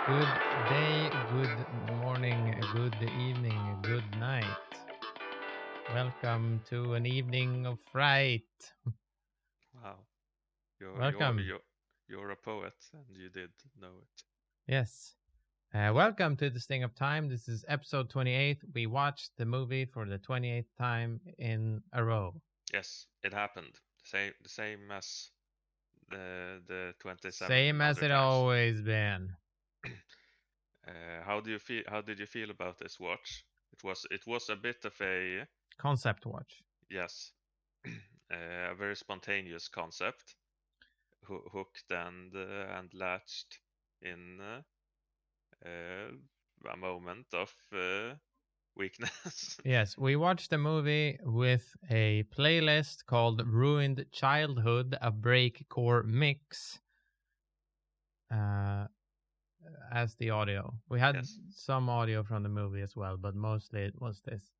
Good day, good morning, good evening, good night. Welcome to an evening of fright. Wow, you're you're Welcome. you're you're a poet, and you did know it. Yes. Welcome to the Sting of Time. This is episode 28. We watched the movie for the 28th time in a row. Yes, it happened. The same as the 27 Same as other it times. always been. How do you feel? How did you feel about this watch? It was a bit of a Concept watch. yes, a very spontaneous concept, hooked and latched in a moment of weakness. Yes, we watched the movie with a playlist called Ruined Childhood, a breakcore mix. Uh, as the audio. We had Yes, some audio from the movie as well, but mostly it was this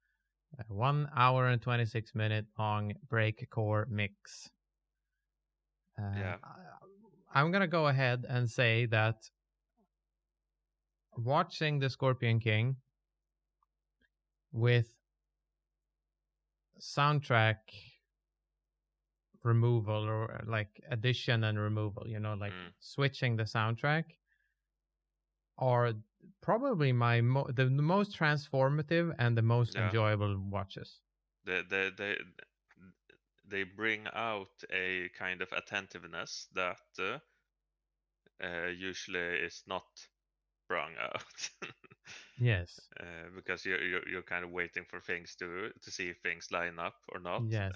1 hour and 26 minute long breakcore mix. Uh, yeah, I'm gonna go ahead and say that watching the Scorpion King with soundtrack removal or like addition and removal, like mm, switching the soundtrack are probably the most transformative and the most yeah. enjoyable watches. They bring out a kind of attentiveness that usually is not sprung out. Yes. Because you're kind of waiting for things to see if things line up or not, Yes.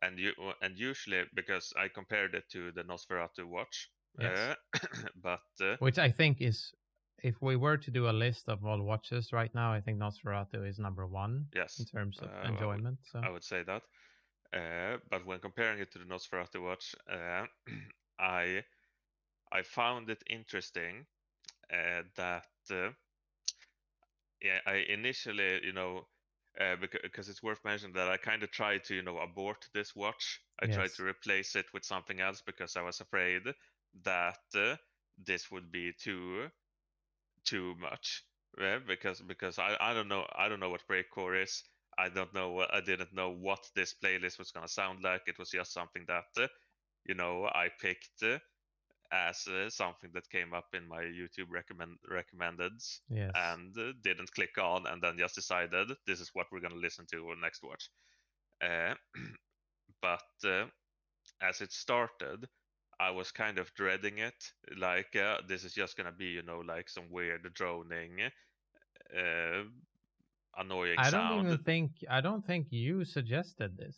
and usually because I compared it to the Nosferatu watch, Yes. but Which I think is, if we were to do a list of all watches right now, I think Nosferatu is number one in yes, terms of I would enjoyment. So, I would say that. But when comparing it to the Nosferatu watch, I I found it interesting that yeah, I initially, because it's worth mentioning that I kind of tried to, abort this watch. I tried to yes. replace it with something else because I was afraid that this would be too much. Because I don't know what breakcore is. I didn't know what this playlist was gonna sound like. It was just something that I picked as something that came up in my YouTube recommendeds Yes. and didn't click on, and then just decided this is what we're going to listen to on next watch. Uh, but as it started, I was kind of dreading it. Like this is just going to be, like some weird droning, uh, annoying sound. I don't think you suggested this.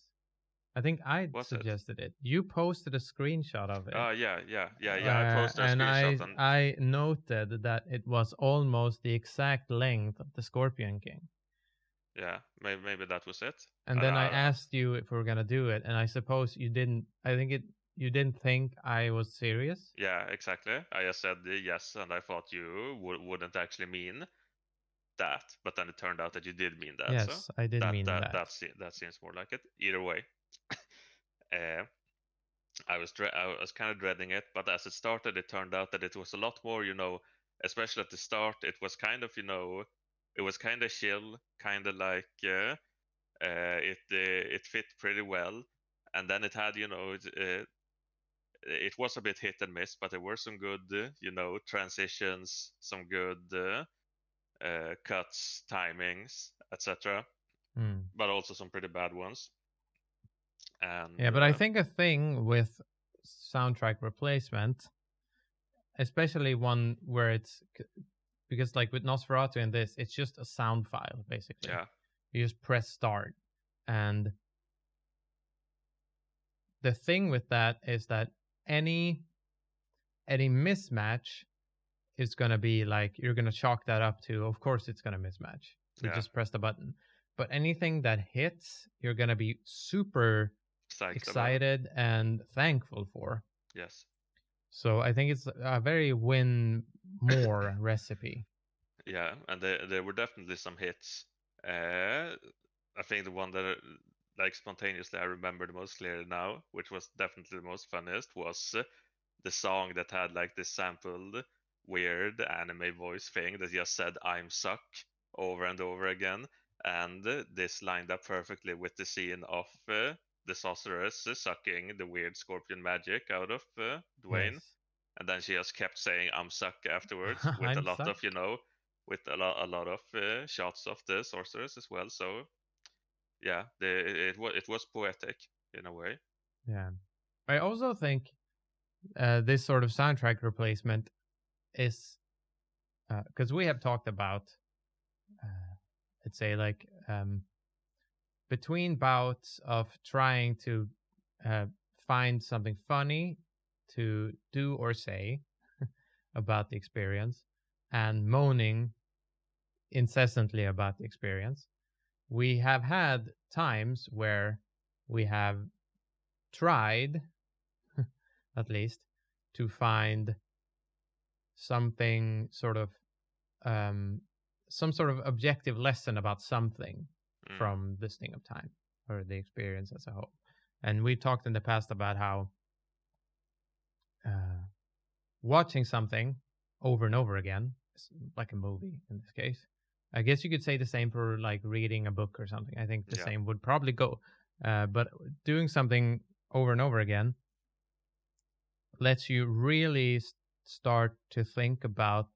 I think I Was it? suggested it. You posted a screenshot of it. Oh yeah, yeah, yeah, yeah. I posted a And screenshot I and I noted that it was almost the exact length of the Scorpion King. yeah, maybe that was it. And then I asked you if we were gonna do it, and I suppose you didn't. I think it. You didn't think I was serious. Yeah, exactly. I just said yes, and I thought you wouldn't actually mean that, but then it turned out that you did mean that. So Yes, I did that mean that that. that seems more like it. Either way, uh, I was kind of dreading it, but as it started, it turned out that it was a lot more. Especially at the start, it was kind of it was kind of chill, kind of like it fit pretty well, and then it had it was a bit hit and miss, but there were some good, transitions, some good cuts, timings, etc. Hmm. But also some pretty bad ones. And Yeah, but I think a thing with soundtrack replacement, especially one where because like with Nosferatu and this, it's just a sound file basically. yeah, You just press start, and the thing with that is that any any mismatch is going to be like you're going to chalk that up to, of course it's going to mismatch, we yeah, just press the button. But anything that hits, you're going to be super psyched about. excited and thankful for. Yes, So I think it's a very win more recipe. yeah, and there were definitely some hits. I think the one that like spontaneously I remember the most clearly now, which was definitely the most funniest, was the song that had like this sampled weird anime voice thing that just said "I'm suck" over and over again, and this lined up perfectly with the scene of the sorceress sucking the weird scorpion magic out of Dwayne, Yes. and then she just kept saying "I'm suck" afterwards with a I'm lot stuck. of with a lot of shots of the sorceress as well. So yeah, it was poetic in a way. Yeah. I also think this sort of soundtrack replacement is because we have talked about, let's say, like between bouts of trying to uh, find something funny to do or say about the experience and moaning incessantly about the experience, we have had times where we have tried, at least, to find something sort of some sort of objective lesson about something Mm, from this thing of time or the experience as a whole. And we've talked in the past about how uh, watching something over and over again, like a movie in this case. I guess you could say the same for like reading a book or something. I think the yeah. same would probably go. But doing something over and over again lets you really start to think about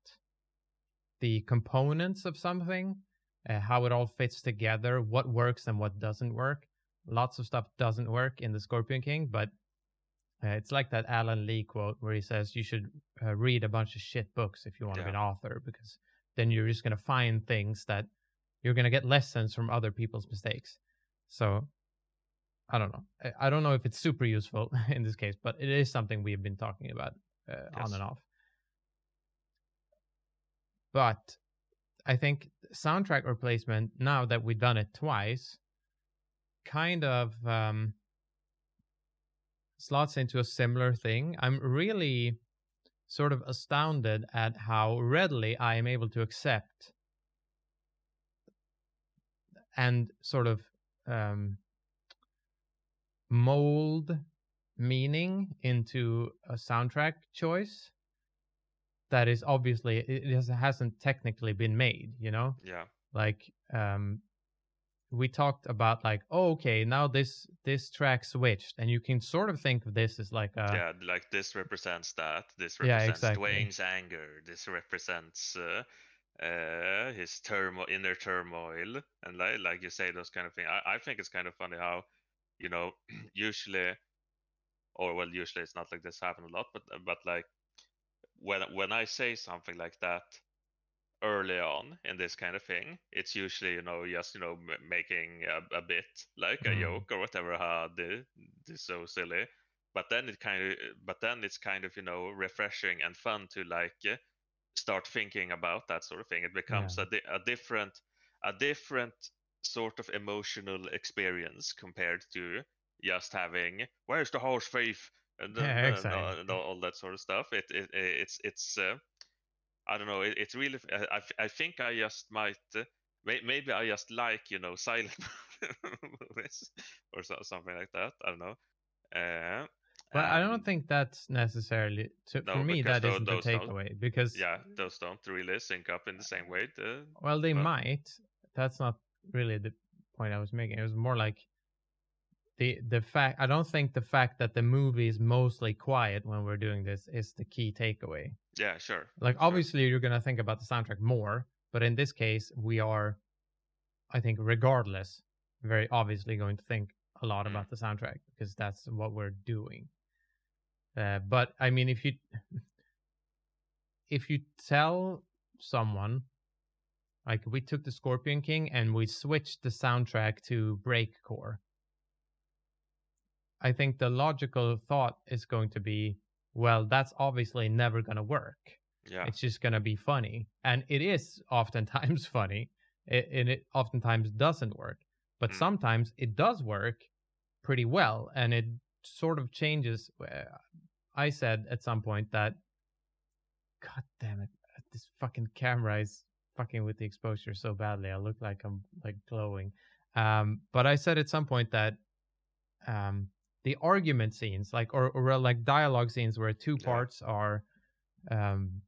the components of something, how it all fits together, what works and what doesn't work. Lots of stuff doesn't work in the Scorpion King, but it's like that Alan Lee quote where he says you should read a bunch of shit books if you want to be Yeah. an author, because then you're just going to find things that you're going to get lessons from other people's mistakes. So I don't know. I don't know if it's super useful in this case, but it is something we've been talking about on Yes. and off. But I think soundtrack replacement, now that we've done it twice, kind of slots into a similar thing. I'm really sort of astounded at how readily I am able to accept and sort of mold meaning into a soundtrack choice that is obviously hasn't technically been made, you know? Yeah. Like we talked about like, oh, okay, now this track switched, and you can sort of think of this as like a Yeah, like this represents that. This yeah, represents exactly. Dwayne's anger. This represents his inner turmoil, and like you say, those kind of things. I think it's kind of funny how, you know, usually, or well, usually it's not like this happen a lot, but like when I say something like that early on in this kind of thing, it's usually just making a bit like a Mm. joke or whatever. This is so silly, but then it's kind of refreshing and fun to like start thinking about that sort of thing. It Yeah. becomes a different sort of emotional experience compared to just having "Where's the horse thief?" and then Yeah, exactly. all that sort of stuff. It's I don't know. It's really. I think I just might. Maybe I just like silent movies or something like that. I don't know. Uh, But I and don't think that's necessarily for no, me because that isn't the those don't. takeaway because Yeah, those don't really sync up in the same way. well, they But might. That's not really the point I was making. It was more like the fact. I don't think the fact that the movie is mostly quiet when we're doing this is the key takeaway. yeah, sure, Like sure. obviously you're gonna think about the soundtrack more, but in this case we are, I think, regardless, very obviously going to think a lot Mm, about the soundtrack because that's what we're doing. But I mean, if you tell someone like we took the Scorpion King and we switched the soundtrack to breakcore, I think the logical thought is going to be, well, that's obviously never going to work. yeah. It's just going to be funny. And it is oftentimes funny, and it oftentimes doesn't work. But Mm, sometimes it does work pretty well, and it sort of changes. I said at some point that, God damn it, this fucking camera is fucking with the exposure so badly. I look like I'm like glowing. But I said at some point that um, the argument scenes, like or like dialogue scenes where two yeah. parts are um,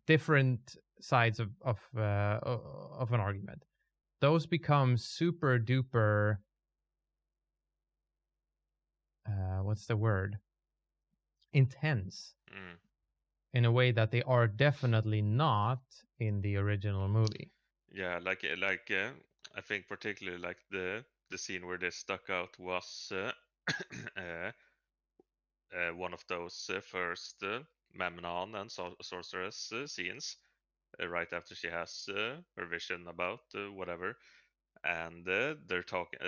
different sides of an argument. Those become super duper. What's the word? Intense Mm. in a way that they are definitely not in the original movie. Yeah, I think particularly like the scene where they stuck out was uh, one of those first Memnon and sorceress scenes right after she has her vision about whatever, and they're talking,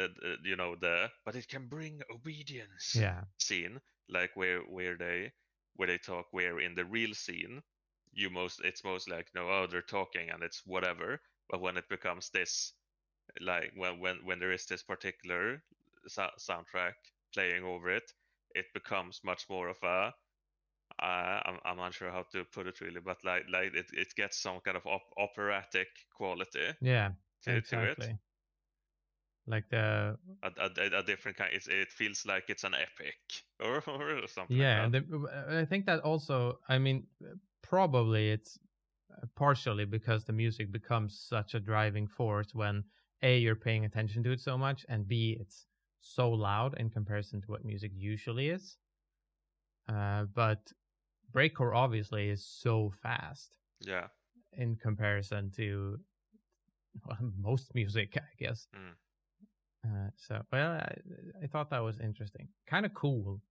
but it can bring obedience Yeah, scene, like where they talk, where in the real scene it's most like, no, oh, they're talking and it's whatever, but when it becomes this, like when there is this particular soundtrack playing over it, it becomes much more of a I'm unsure how to put it really, but it gets some kind of operatic quality yeah, to it. exactly. Like the A different kind. It feels like it's an epic or something like yeah, that. and I think that also. I mean, probably it's partially because the music becomes such a driving force when A, you're paying attention to it so much, and B, it's so loud in comparison to what music usually is. But breakcore obviously is so fast Yeah. in comparison to well, most music, I guess. Mm. So, well, I thought that was interesting, kind of cool.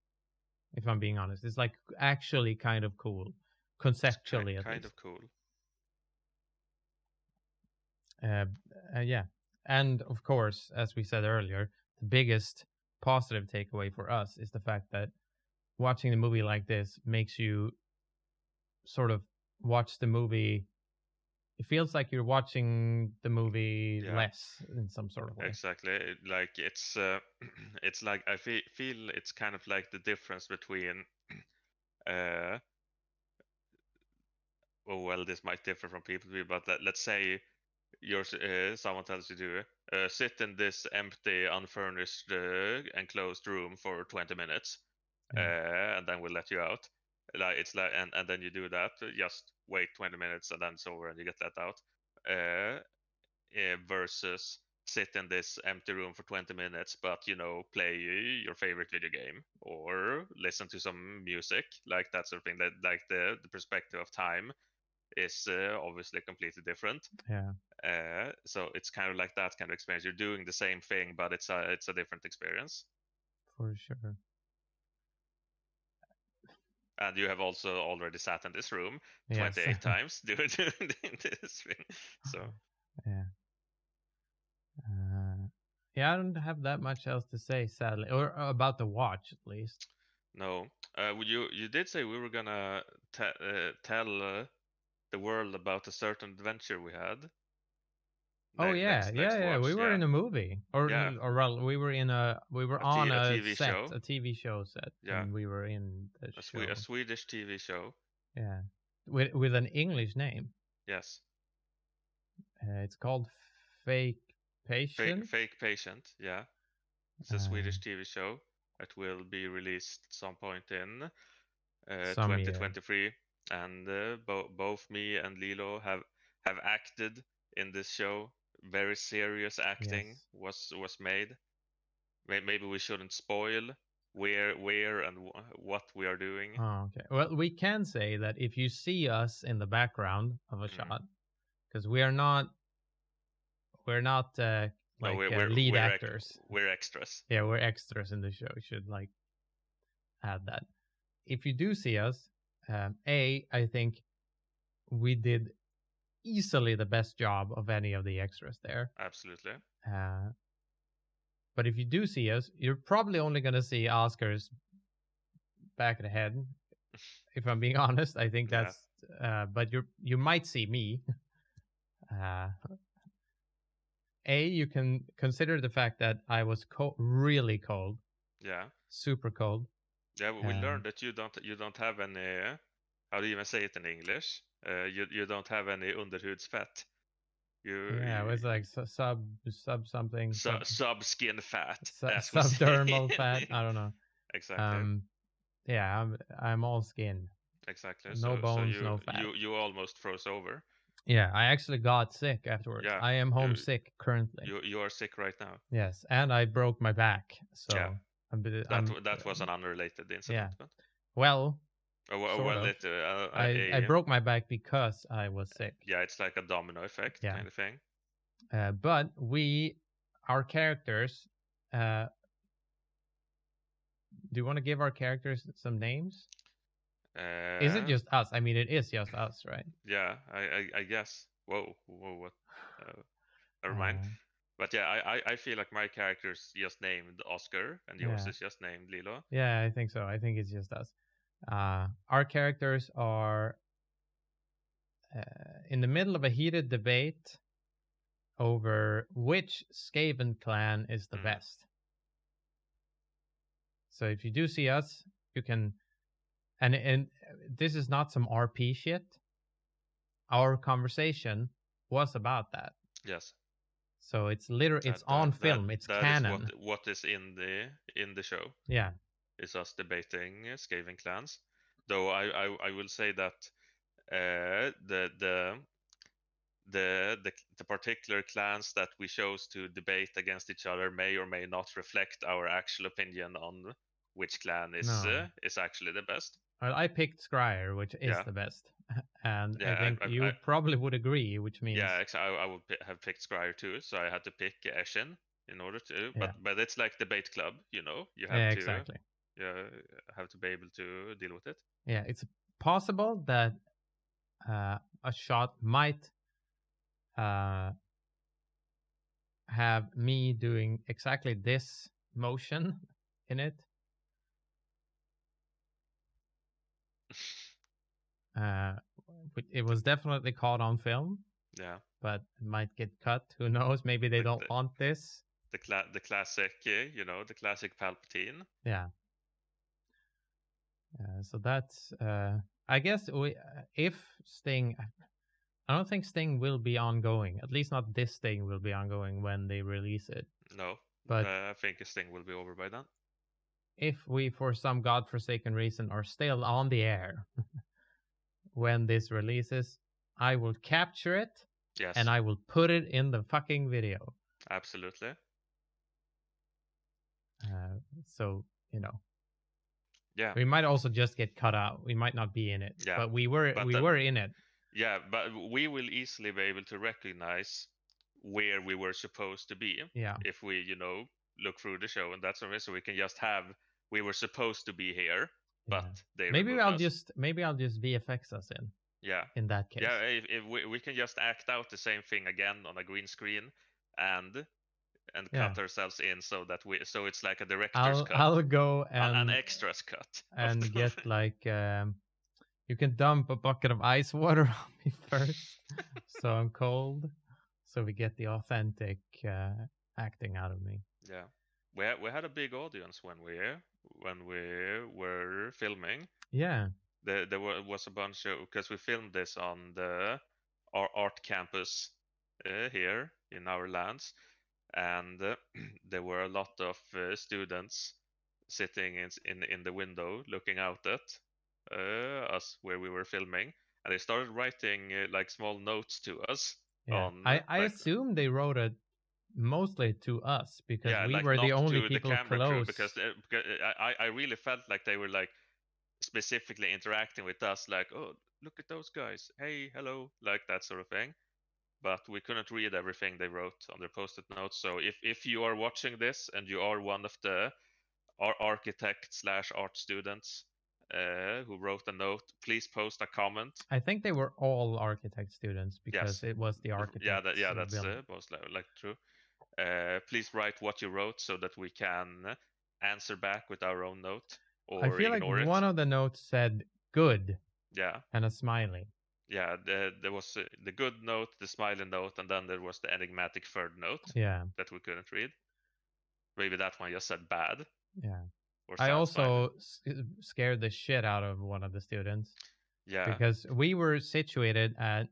If I'm being honest, it's like actually kind of cool, It's conceptually at kind least. of cool. Uh, yeah, and of course, as we said earlier, the biggest positive takeaway for us is the fact that watching a movie like this makes you sort of watch the movie. It feels like you're watching the movie Yeah. less in some sort of way. Exactly. Like it's it's like I feel it's kind of like the difference between uh oh well, this might differ from people to people, but let's say someone tells you to sit in this empty, unfurnished, enclosed room for 20 minutes, Yeah, and then we'll let you out. Like it's like, and then you do that. Just wait 20 minutes, and then it's over, and you get let out. Uh, versus sit in this empty room for 20 minutes, but play your favorite video game or listen to some music, like that sort of thing. That like the perspective of time is obviously completely different. yeah, So it's kind of like that kind of experience. You're doing the same thing, but it's a different experience. for sure. And you have also already sat in this room Yes. 28 times doing this thing. So Yeah. Yeah, I don't have that much else to say, sadly, or about the watch at least. no, you did say we were gonna tell the world about a certain adventure we had Oh yeah, next yeah. We watch. were Yeah, in a movie, yeah, or well, we were on a a TV set, show. a TV show set, Yeah, and we were in the a show. Swedish TV show. Yeah, with an English name. Yes, It's called Fake Patient. fake patient. Yeah, it's a Uh, Swedish TV show that will be released at some point in some year. 2023, and both me and Lilo have acted in this show. Very serious Yes. acting was made. Maybe we shouldn't spoil where and what we are doing. Oh, okay. Well, we can say that if you see us in the background of a Mm. shot, because we're not No, like lead actors. we're extras. Yeah, we're extras in the show. You should like add that. If you do see us, I think we did easily the best job of any of the extras there. Absolutely. Uh, but if you do see us, you're probably only going to see Oscar's back of the head. If I'm being honest, I think Yeah. that's. But you might see me. Uh, you can consider the fact that I was really cold, Yeah. super cold. Yeah. We learned that you don't have any. How do you even say it in English? You don't have any underhudsfett. Yeah, it You was like sub something sub skin fat, as we say. subdermal fat. I don't know. Exactly. Um, yeah, I'm all skin. Exactly. No So bones, no fat. you almost froze over. Yeah, I actually got sick afterwards. Yeah. I am homesick currently. You are sick right now. Yes, and I broke my back. Yeah. So I'm That was an unrelated yeah. incident, but Well, well, sort of. it I broke my back because I was sick. yeah, it's like a domino effect Yeah. kind of thing. But our characters, do you want to give our characters some names? Is it just us? I mean, it is just us, right? Yeah, I guess. Whoa, what? Never mind. Uh, But yeah, I feel like my character's just named Oskar, and yours yeah. is just named Leeloo. Yeah, I think so. I think it's just us. Our characters are in the middle of a heated debate over which Skaven clan is the best. So if you do see us, you can, and this is not some RP shit. Our conversation was about that. Yes. So it's literally it's on film. It's that canon. Is what is in the show. Yeah. It's us debating Skaven clans. Though I will say that the particular clans that we chose to debate against each other may or may not reflect our actual opinion on which clan is actually the best. Well, I picked Scryer, which is the best, and I think you probably would agree, which means I would have picked Scryer too, so I had to pick Eshin in order to. But it's like debate club, you know. You have to exactly. You have to be able to deal with it. Yeah, it's possible that a shot might have me doing exactly this motion in it. It was definitely caught on film. Yeah. But it might get cut. Who knows? Maybe they don't want this. The classic, the classic Palpatine. Yeah. So that's, I guess, if Sting, I don't think Sting will be ongoing. At least not this Sting will be ongoing when they release it. No, but I think Sting will be over by then. If we, for some godforsaken reason, are still on the air when this releases, I will capture it. Yes. And I will put it in the fucking video. Absolutely. So, you know. Yeah. We might also just get cut out. We might not be in it. Yeah. But we were in it. Yeah, but we will easily be able to recognize where we were supposed to be. Yeah. If we, look through the show and that's so we can just have we were supposed to be here, but they maybe I'll just VFX us in. Yeah. In that case. Yeah, if we can just act out the same thing again on a green screen and cut ourselves in so that it's like a director's cut. I'll go and an extras cut and get like you can dump a bucket of ice water on me first, so I'm cold, so we get the authentic acting out of me. Yeah, we had a big audience when we were filming. Yeah. There was a bunch of, because we filmed this on our art campus here in our lands, and there were a lot of students sitting in the window looking out at us where we were filming, and they started writing like small notes to us. Yeah. I assume they wrote it mostly to us because we were the only people close. Because I really felt like they were like specifically interacting with us, like, oh, look at those guys, hey, hello, like that sort of thing. But we couldn't read everything they wrote on their post-it notes. So if you are watching this and you are one of the architect/art students who wrote a note, please post a comment. I think they were all architect students because it was the architect. Yeah, that's most like true. Please write what you wrote so that we can answer back with our own note. Or I feel like one of the notes said good. Yeah. And a smiley. Yeah, there was the good note, the smiley note, and then there was the enigmatic third note. Yeah. That we couldn't read. Maybe that one just said bad. Yeah. I also scared the shit out of one of the students. Yeah. Because we were situated at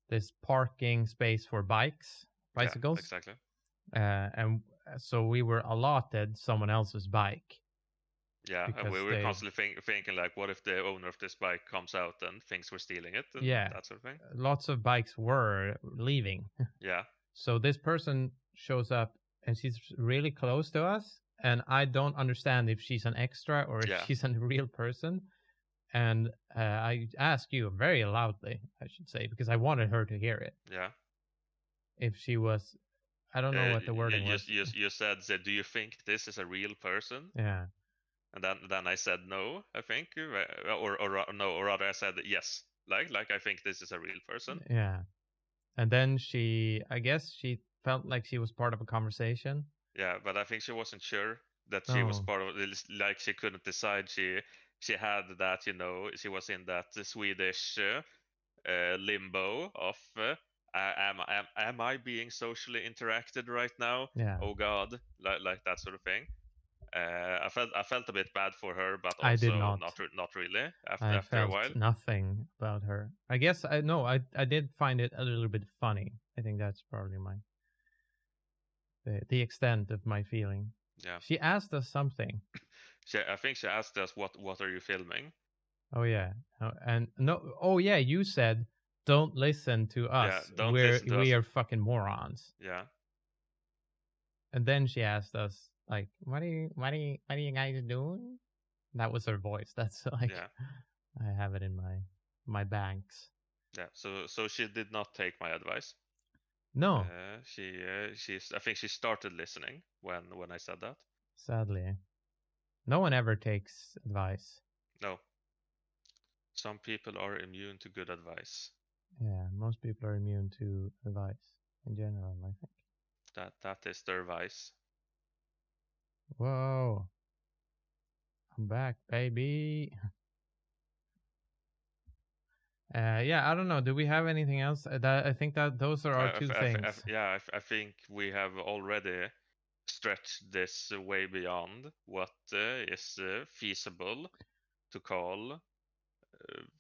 this parking space for bicycles. Yeah, exactly. And so we were allotted someone else's bike. Yeah, we because were constantly thinking like, what if the owner of this bike comes out and thinks we're stealing it and yeah, that sort of thing. lots of bikes were leaving. Yeah, So this person shows up and she's really close to us, and I don't understand if she's an extra or if yeah, she's a real person. And I asked you very loudly, I should say, because I wanted her to hear it. yeah. If she was, I don't know what the wording was. You said, do you think this is a real person? Yeah, And then I said no, I think, or no, or rather I said yes, like I think this is a real person. yeah. And then I guess she felt like she was part of a conversation. Yeah, but I think she wasn't sure that she was Oh, part of it. Like she couldn't decide. She had that, she was in that Swedish limbo of am I being socially interacted right now? yeah. Oh God, like that sort of thing. I felt a bit bad for her, but I did also not. not really I after a felt while. nothing about her. I guess I did find it a little bit funny. I think that's probably the extent of my feeling. Yeah, She asked us something. I think she asked us what are you filming? Oh yeah. And no, oh yeah, you said don't listen to Yeah, us. don't listen to We us. are fucking morons. Yeah, And then she asked us like, what are you guys doing? That was her voice. That's like yeah, I have it in my banks. yeah. So she did not take my advice. No, I think she started listening when I said that. sadly. No one ever takes advice. No, some people are immune to good advice. Yeah, most people are immune to advice in general, I think. That is their vice. Whoa, I'm back, baby. Yeah, I don't know. Do we have anything else? I think that those are our two things. Yeah, I think we have already stretched this way beyond what is feasible to call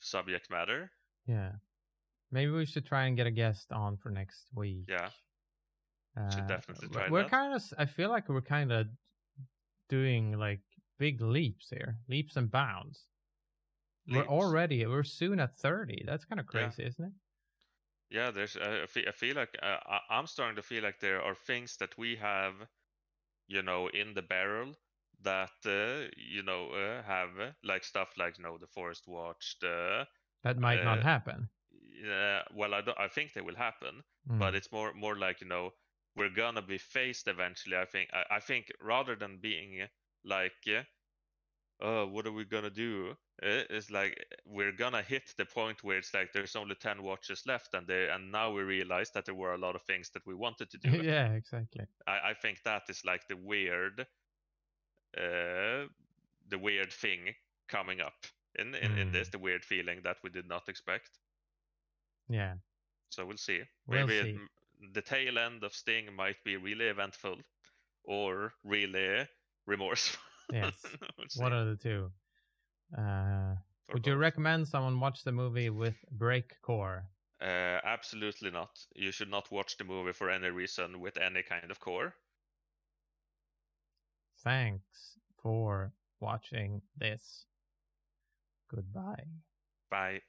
subject matter. Yeah, maybe we should try and get a guest on for next week. Yeah, should definitely try We're that. kind of. I feel like we're kind of doing like big leaps here, leaps and bounds. Leaps. We're soon at 30. That's kind of crazy, Yeah. isn't it? Yeah, there's. I feel like I'm starting to feel like there are things that we have, in the barrel that have like stuff like the Forest Watch, the That might not uh, happen. yeah. Well, I think they will happen, but it's more like we're gonna be faced eventually. I think rather than being like oh, what are we gonna do? It's like we're gonna hit the point where it's like there's only 10 watches left, and now we realize that there were a lot of things that we wanted to do. Yeah, exactly. I think that is like uh, the weird thing coming up in this, the weird feeling that we did not expect. Yeah. So we'll see. We'll Maybe see. the tail end of Sting might be really eventful or really remorseful. Yes. We'll What see. are the two? Would you Both. recommend someone watch the movie with break core? Absolutely not. You should not watch the movie for any reason with any kind of core. Thanks for watching this. Goodbye. Bye.